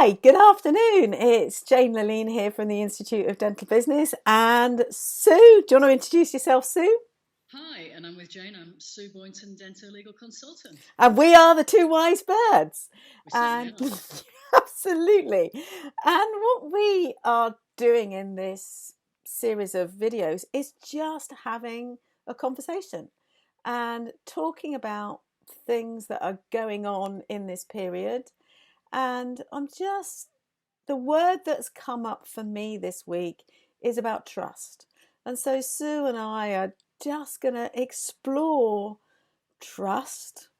Hi, good afternoon. It's Jane Lelean here from the Institute of Dental Business. And Sue, do you want to introduce yourself, Sue? Hi, and I'm with Jane. I'm Sue Boynton, dental legal consultant. And we are the two wise birds. We certainly And are. absolutely. And what we are doing in this series of videos is just having a conversation and talking about things that are going on in this period. And the word that's come up for me this week is about trust. And so Sue and I are just going to explore trust,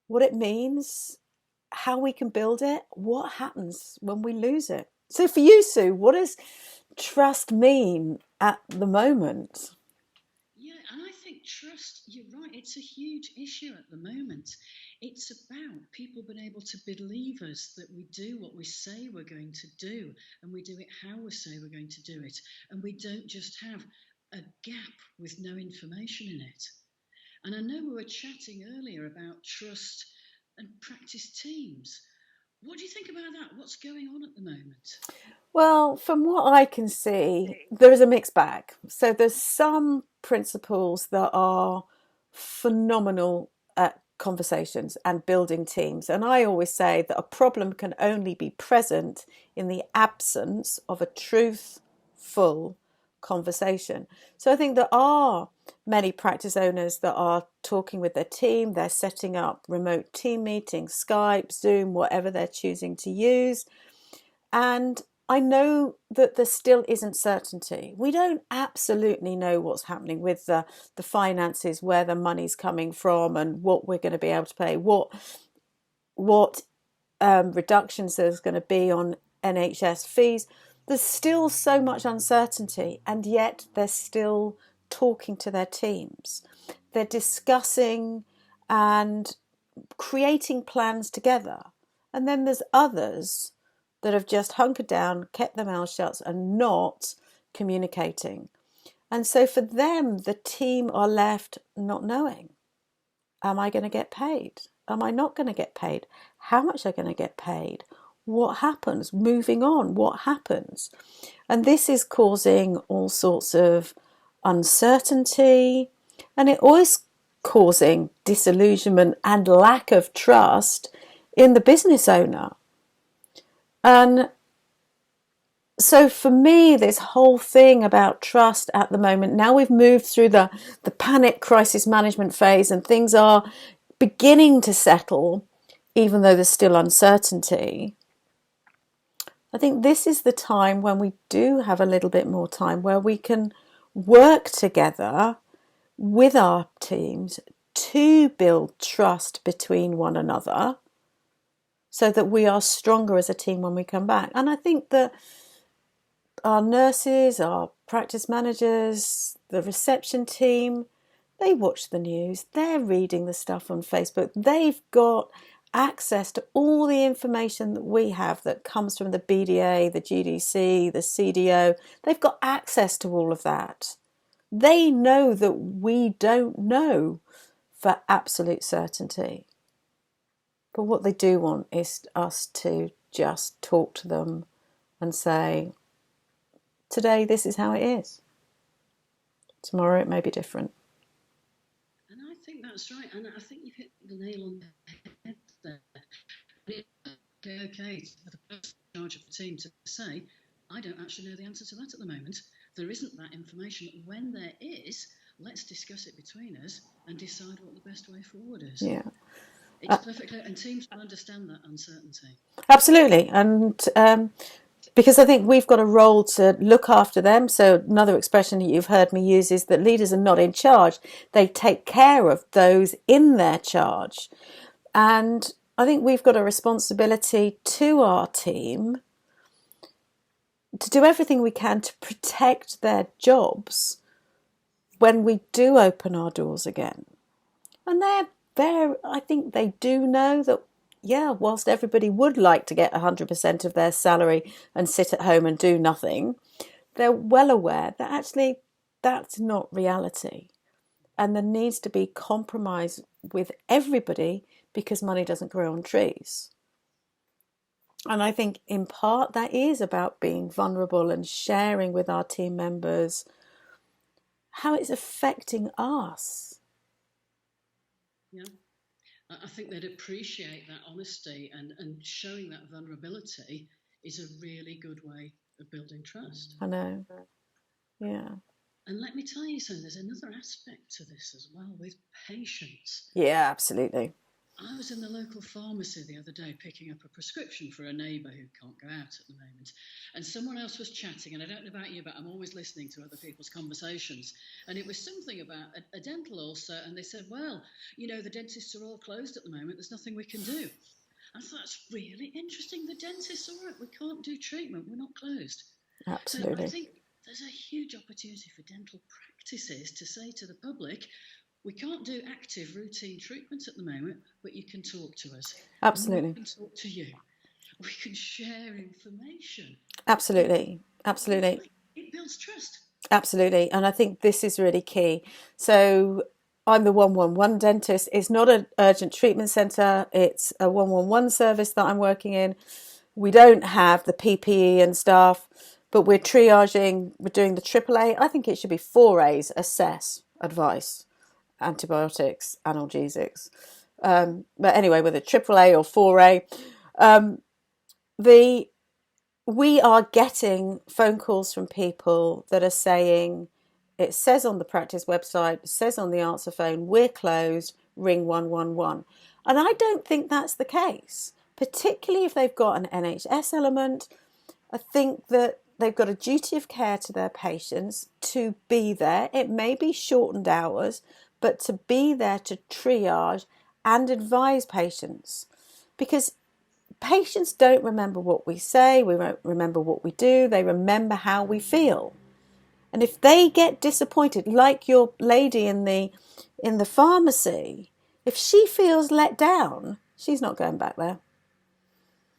what it means, how we can build it, what happens when we lose it. So for you, Sue, what does trust mean at the moment? Yeah, and I think trust, you're right, it's a huge issue at the moment. It's about people being able to believe us that we do what we say we're going to do, and we do it how we say we're going to do it, and we don't just have a gap with no information in it. And I know we were chatting earlier about trust and practice teams. What do you think about that? What's going on at the moment? Well, from what I can see, there is a mixed bag. So there's some principles that are phenomenal at conversations and building teams. And I always say that a problem can only be present in the absence of a truthful conversation. So I think there are many practice owners that are talking with their team. They're setting up remote team meetings, Skype, Zoom, whatever they're choosing to use. And I know that there still isn't certainty. We don't absolutely know what's happening with the finances, where the money's coming from, and what we're going to be able to pay, what reductions there's going to be on NHS fees. There's still so much uncertainty, and yet they're still talking to their teams. They're discussing and creating plans together. And then there's others that have just hunkered down, kept their mouths shut, and not communicating. And so for them, the team are left not knowing. Am I going to get paid? Am I not going to get paid? How much am I going to get paid? What happens? Moving on, what happens? And this is causing all sorts of uncertainty, and it always causing disillusionment and lack of trust in the business owner. And so for me, this whole thing about trust at the moment, now we've moved through the panic crisis management phase and things are beginning to settle, even though there's still uncertainty. I think this is the time when we do have a little bit more time where we can work together with our teams to build trust between one another so that we are stronger as a team when we come back. And I think that our nurses, our practice managers, the reception team, they watch the news, they're reading the stuff on Facebook, they've got access to all the information that we have that comes from the BDA, the GDC, the CDO. They've got access to all of that. They know that we don't know for absolute certainty. But what they do want is us to just talk to them and say, today this is how it is. Tomorrow it may be different. And I think that's right. And I think you've hit the nail on the head there. It's okay for the person in charge of the team to say, I don't actually know the answer to that at the moment. There isn't that information. When there is, let's discuss it between us and decide what the best way forward is. Yeah. It's perfectly, and teams will understand that uncertainty. Absolutely. And because I think we've got a role to look after them. So another expression that you've heard me use is that leaders are not in charge. They take care of those in their charge. And I think we've got a responsibility to our team to do everything we can to protect their jobs when we do open our doors again. And I think they do know that, yeah, whilst everybody would like to get 100% of their salary and sit at home and do nothing, they're well aware that actually that's not reality. And there needs to be compromise with everybody because money doesn't grow on trees. And I think in part that is about being vulnerable and sharing with our team members how it's affecting us. Yeah. I think they'd appreciate that honesty, and showing that vulnerability is a really good way of building trust. I know. Yeah. And let me tell you something, there's another aspect to this as well with patients. Yeah, absolutely. I was in the local pharmacy the other day picking up a prescription for a neighbour who can't go out at the moment. And someone else was chatting, and I don't know about you, but I'm always listening to other people's conversations. And it was something about a dental ulcer, and they said, well, you know, the dentists are all closed at the moment, there's nothing we can do. I thought, that's really interesting. The dentists, all right, we can't do treatment, we're not closed. So I Absolutely. think there's a huge opportunity for dental practices to say to the public, we can't do active routine treatments at the moment, but you can talk to us. And we Absolutely. can talk to you. We can share information. Absolutely. Absolutely. It builds trust. Absolutely. And I think this is really key. So I'm the 111 dentist. It's not an urgent treatment centre. It's a 111 service that I'm working in. We don't have the PPE and stuff, but we're triaging. We're doing the AAA. I think it should be 4A's: assess, advice, antibiotics, analgesics. But anyway, whether AAA or 4A, the we are getting phone calls from people that are saying, it says on the practice website, it says on the answer phone, we're closed, ring 111. And I don't think that's the case, particularly if they've got an NHS element. I think that they've got a duty of care to their patients to be there. It may be shortened hours, but to be there to triage and advise patients. Because patients don't remember what we say, we won't remember what we do, they remember how we feel. And if they get disappointed, like your lady in the pharmacy, if she feels let down, she's not going back there.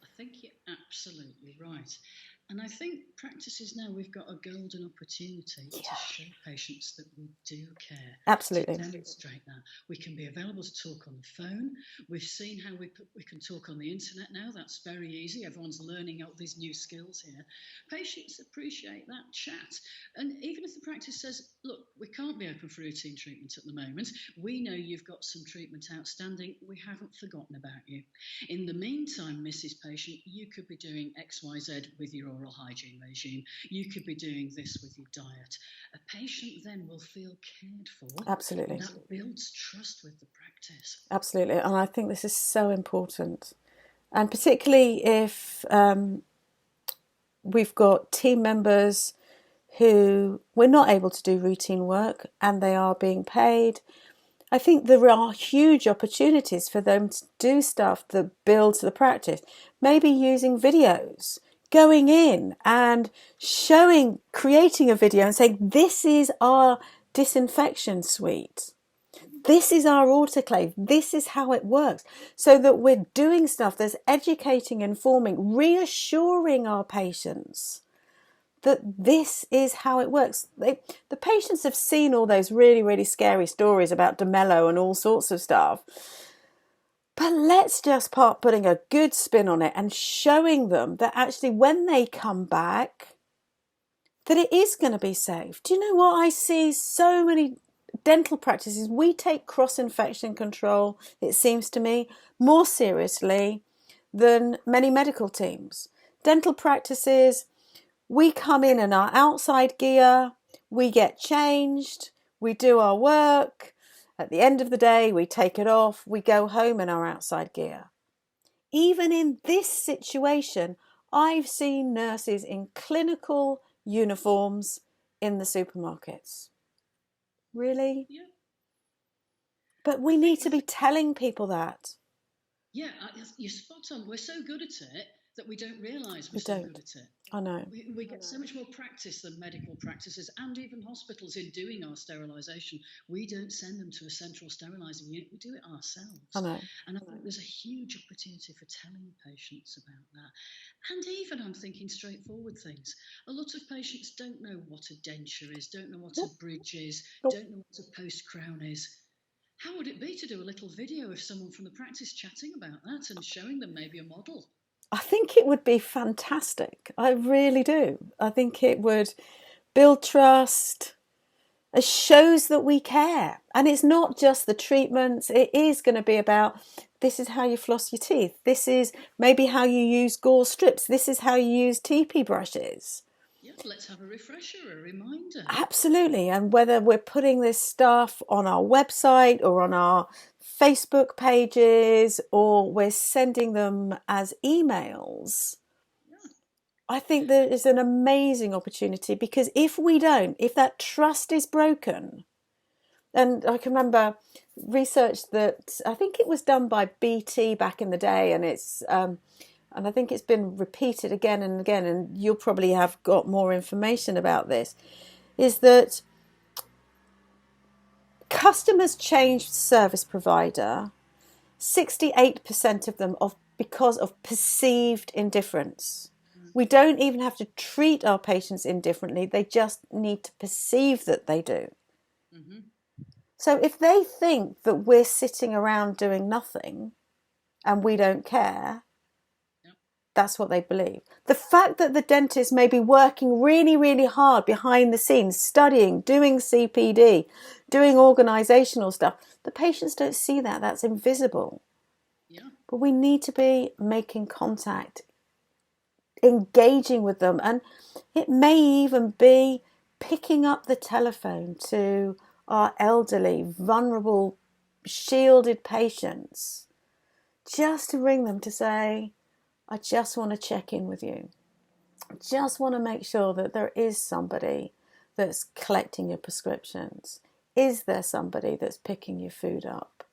I think you're absolutely right. And I think practices now, we've got a golden opportunity to show patients that we do care, Absolutely. to demonstrate that. We can be available to talk on the phone. We've seen how we can talk on the internet now. That's very easy. Everyone's learning all these new skills here. Patients appreciate that chat. And even if the practice says, look, we can't be open for routine treatment at the moment, we know you've got some treatment outstanding. We haven't forgotten about you. In the meantime, Mrs. Patient, you could be doing XYZ with your oral hygiene regime. You could be doing this with your diet. A patient then will feel cared for. Absolutely. That builds trust with the practice. Absolutely. And I think this is so important. And particularly if we've got team members who we're not able to do routine work and they are being paid, I think there are huge opportunities for them to do stuff that builds the practice. Maybe using videos, going in and showing, creating a video and saying, this is our disinfection suite. This is our autoclave. This is how it works. So that we're doing stuff that's educating, informing, reassuring our patients that this is how it works. The patients have seen all those really, really scary stories about DeMello and all sorts of stuff. But let's just start putting a good spin on it and showing them that actually when they come back, that it is going to be safe. Do you know what? I see so many dental practices, we take cross-infection control, it seems to me, more seriously than many medical teams. Dental practices, we come in our outside gear, we get changed, we do our work. At the end of the day, we take it off, we go home in our outside gear. Even in this situation, I've seen nurses in clinical uniforms in the supermarkets. Really? Yeah. But we need to be telling people that. Yeah, you're spot on. We're so good at it that we don't realise we're We so don't. good at it. I know. We get so much more practice than medical practices and even hospitals in doing our sterilisation. We don't send them to a central sterilising unit, we do it ourselves. I know. And I think there's a huge opportunity for telling patients about that. And even I'm thinking straightforward things. A lot of patients don't know what a denture is, don't know what a bridge is, don't know what a post crown is. How would it be to do a little video of someone from the practice chatting about that and showing them maybe a model? I think it would be fantastic. I really do. I think it would build trust. It shows that we care. And it's not just the treatments. It is going to be about, this is how you floss your teeth. This is maybe how you use gauze strips. This is how you use TP brushes. Yeah, let's have a refresher, a reminder. Absolutely. And whether we're putting this stuff on our website or on our Facebook pages or we're sending them as emails, Yeah. I think there is an amazing opportunity, because if we don't, if that trust is broken, and I can remember research that I think it was done by BT back in the day, and and I think it's been repeated again and again, and you'll probably have got more information about this, is that customers change service provider, 68% of them because of perceived indifference. We don't even have to treat our patients indifferently. They just need to perceive that they do. Mm-hmm. So if they think that we're sitting around doing nothing and we don't care, that's what they believe. The fact that the dentist may be working really, really hard behind the scenes, studying, doing CPD, doing organisational stuff, the patients don't see that. That's invisible. Yeah. But we need to be making contact, engaging with them, and it may even be picking up the telephone to our elderly, vulnerable, shielded patients, just to ring them to say, I just want to check in with you. I just want to make sure that there is somebody that's collecting your prescriptions. Is there somebody that's picking your food up?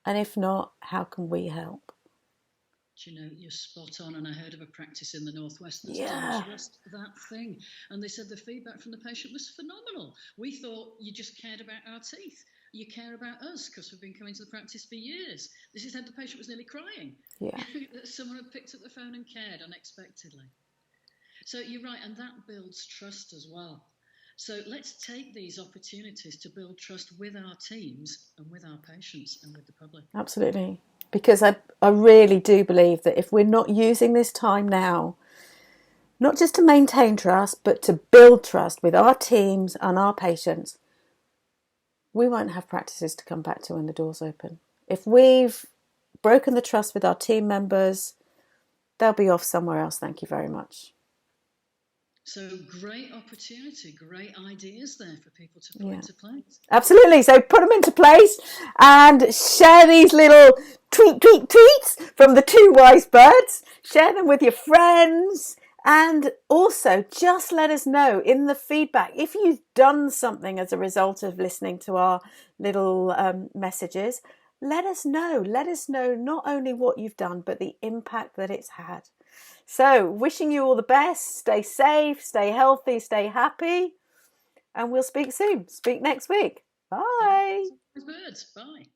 And if not, how can we help? You know, you're spot on. And I heard of a practice in the Northwest that's Yeah. done just that thing. And they said the feedback from the patient was phenomenal. We thought you just cared about our teeth. You care about us because we've been coming to the practice for years. This is how the patient was nearly crying. Yeah. Someone had picked up the phone and cared unexpectedly. So you're right, and that builds trust as well. So let's take these opportunities to build trust with our teams and with our patients and with the public. Absolutely. Because I really do believe that if we're not using this time now, not just to maintain trust, but to build trust with our teams and our patients, we won't have practices to come back to when the doors open. If we've broken the trust with our team members, they'll be off somewhere else. Thank you very much. So great opportunity, great ideas there for people to put into place. Absolutely. So put them into place and share these little tweets from the two wise birds. Share them with your friends. And also just let us know in the feedback if you've done something as a result of listening to our little messages. Let us know. Let us know not only what you've done, but the impact that it's had. So wishing you all the best. Stay safe, stay healthy, stay happy. And we'll speak soon. Speak next week. Bye. Birds. Bye.